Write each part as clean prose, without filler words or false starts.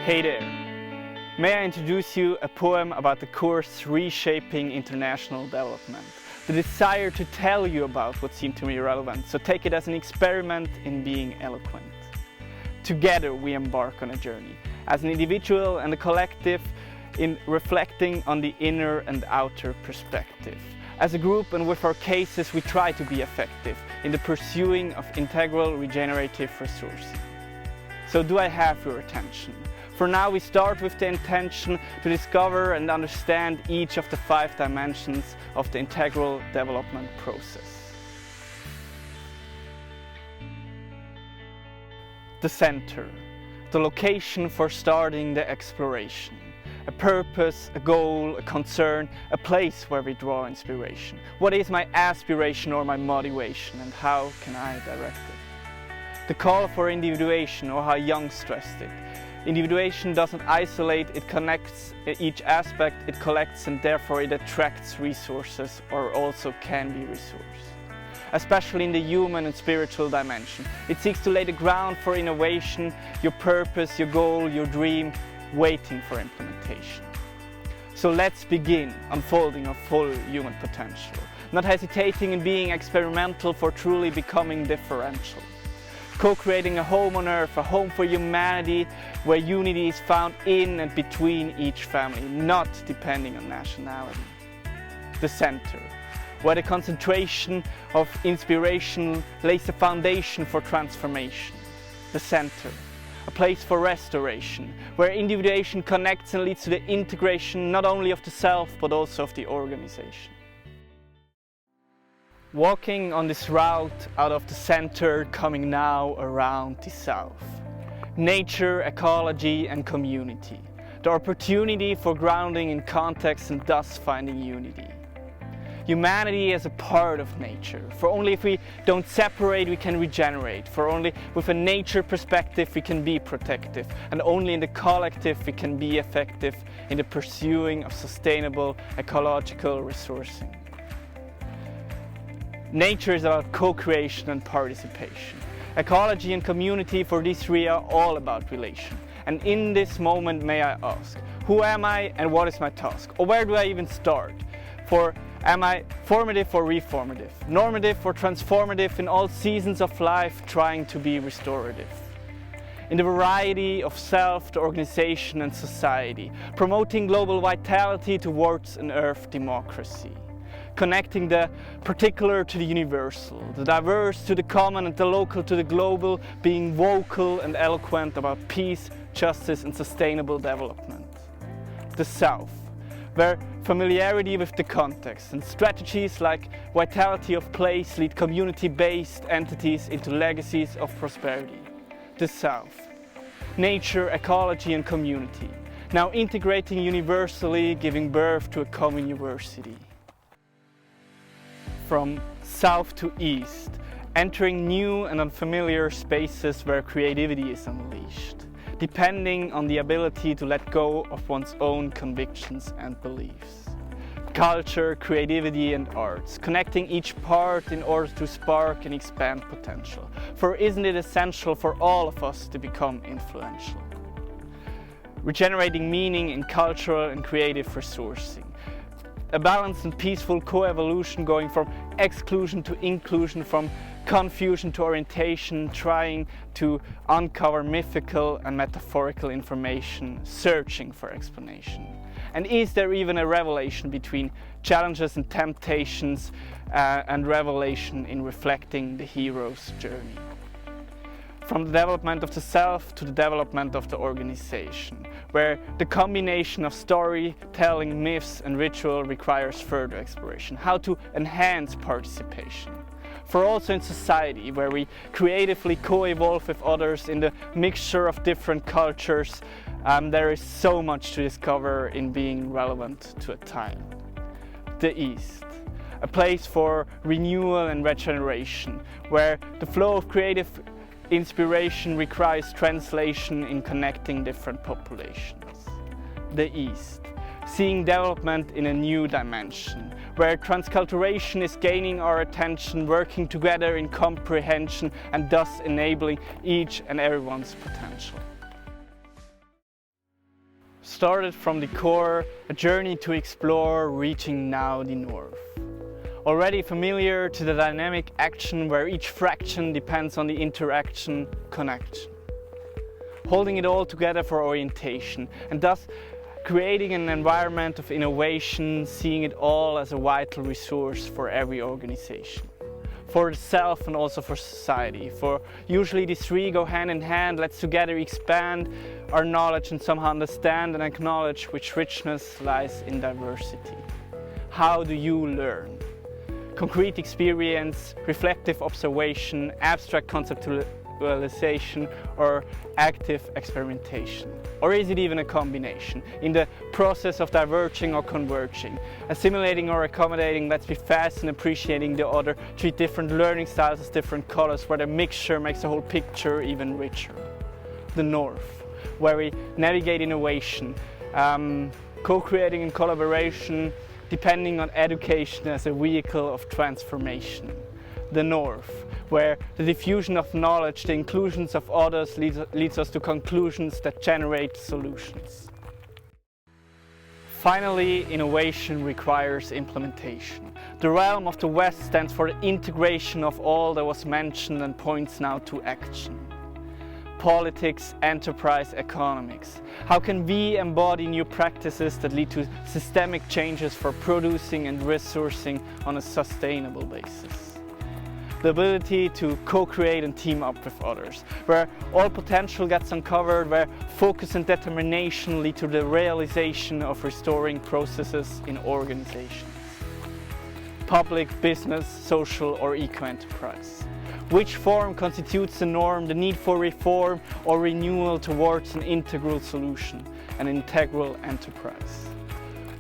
Hey there! May I introduce you a poem about the course Reshaping International Development. The desire to tell you about what seemed to me relevant, so take it as an experiment in being eloquent. Together we embark on a journey, as an individual and a collective, in reflecting on the inner and outer perspective. As a group and with our cases, we try to be effective in the pursuing of integral regenerative resourcing. So do I have your attention? For now, we start with the intention to discover and understand each of the 5 dimensions of the integral development process. The center, the location for starting the exploration. A purpose, a goal, a concern, a place where we draw inspiration. What is my aspiration or my motivation, and how can I direct it? The call for individuation, or how Jung stressed it. Individuation doesn't isolate, it connects each aspect, it collects, and therefore it attracts resources, or also can be resourced. Especially in the human and spiritual dimension. It seeks to lay the ground for innovation, your purpose, your goal, your dream, waiting for implementation. So let's begin unfolding our full human potential, not hesitating in being experimental for truly becoming differential. Co-creating a home on earth, a home for humanity, where unity is found in and between each family, not depending on nationality. The center, where the concentration of inspiration lays the foundation for transformation. The center, a place for restoration, where individuation connects and leads to the integration not only of the self, but also of the organization. Walking on this route out of the center, coming now around the south. Nature, ecology and community. The opportunity for grounding in context and thus finding unity. Humanity as a part of nature. For only if we don't separate, we can regenerate. For only with a nature perspective, we can be protective. And only in the collective, we can be effective in the pursuing of sustainable ecological resourcing. Nature is about co-creation and participation. Ecology and community, for these 3 are all about relation. And in this moment, may I ask, who am I and what is my task? Or where do I even start? Am I formative or reformative? Normative or transformative in all seasons of life, trying to be restorative? In the variety of self, the organization and society, promoting global vitality towards an earth democracy. Connecting the particular to the universal, the diverse to the common and the local to the global, being vocal and eloquent about peace, justice and sustainable development. The South, where familiarity with the context and strategies like vitality of place lead community-based entities into legacies of prosperity. The South, nature, ecology and community, now integrating universally, giving birth to a common university. From south to east, entering new and unfamiliar spaces where creativity is unleashed, depending on the ability to let go of one's own convictions and beliefs. Culture, creativity and arts, connecting each part in order to spark and expand potential. For isn't it essential for all of us to become influential? Regenerating meaning in cultural and creative resourcing. A balanced and peaceful co-evolution, going from exclusion to inclusion, from confusion to orientation, trying to uncover mythical and metaphorical information, searching for explanation. And is there even a revelation between challenges and temptations and revelation in reflecting the hero's journey? From the development of the self to the development of the organization, where the combination of storytelling, myths and ritual requires further exploration. How to enhance participation. For also in society, where we creatively co-evolve with others in the mixture of different cultures, there is so much to discover in being relevant to a time. The East, a place for renewal and regeneration, where the flow of creative inspiration requires translation in connecting different populations. The East, seeing development in a new dimension, where transculturation is gaining our attention, working together in comprehension and thus enabling each and everyone's potential. Started from the core, a journey to explore, reaching now the north. Already familiar to the dynamic action where each fraction depends on the interaction connection. Holding it all together for orientation, and thus creating an environment of innovation, seeing it all as a vital resource for every organization. For the self and also for society. For usually these three go hand in hand. Let's together expand our knowledge and somehow understand and acknowledge which richness lies in diversity. How do you learn? Concrete experience, reflective observation, abstract conceptualization, or active experimentation? Or is it even a combination? In the process of diverging or converging, assimilating or accommodating, let's be fast in appreciating the other, treat different learning styles as different colors, where the mixture makes the whole picture even richer. The north, where we navigate innovation, co-creating in collaboration, depending on education as a vehicle of transformation. The north, where the diffusion of knowledge, the inclusions of others leads us to conclusions that generate solutions. Finally, innovation requires implementation. The realm of the West stands for the integration of all that was mentioned and points now to action. Politics, enterprise, economics. How can we embody new practices that lead to systemic changes for producing and resourcing on a sustainable basis? The ability to co-create and team up with others, where all potential gets uncovered, where focus and determination lead to the realization of restoring processes in organizations. Public, business, social or eco-enterprise. Which form constitutes the norm, the need for reform or renewal towards an integral solution, an integral enterprise?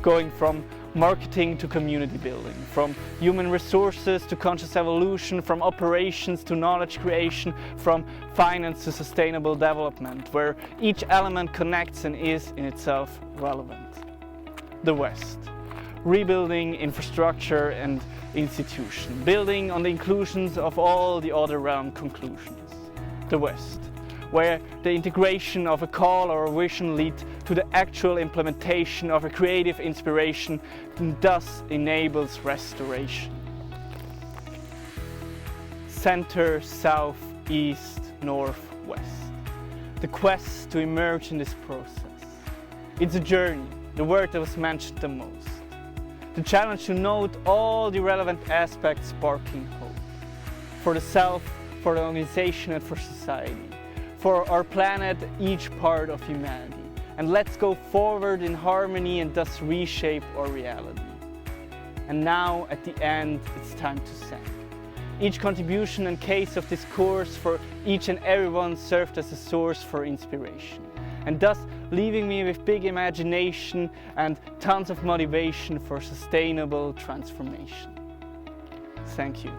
Going from marketing to community building, from human resources to conscious evolution, from operations to knowledge creation, from finance to sustainable development, where each element connects and is in itself relevant. The West. Rebuilding infrastructure and institution, building on the inclusions of all the other realm conclusions. The West, where the integration of a call or a vision leads to the actual implementation of a creative inspiration and thus enables restoration. Center, south, east, north, west. The quest to emerge in this process. It's a journey, the word that was mentioned the most. The challenge to note all the relevant aspects sparking hope. For the self, for the organization and for society. For our planet, each part of humanity. And let's go forward in harmony and thus reshape our reality. And now, at the end, it's time to send. Each contribution and case of this course for each and everyone served as a source for inspiration. And thus leaving me with big imagination and tons of motivation for sustainable transformation. Thank you.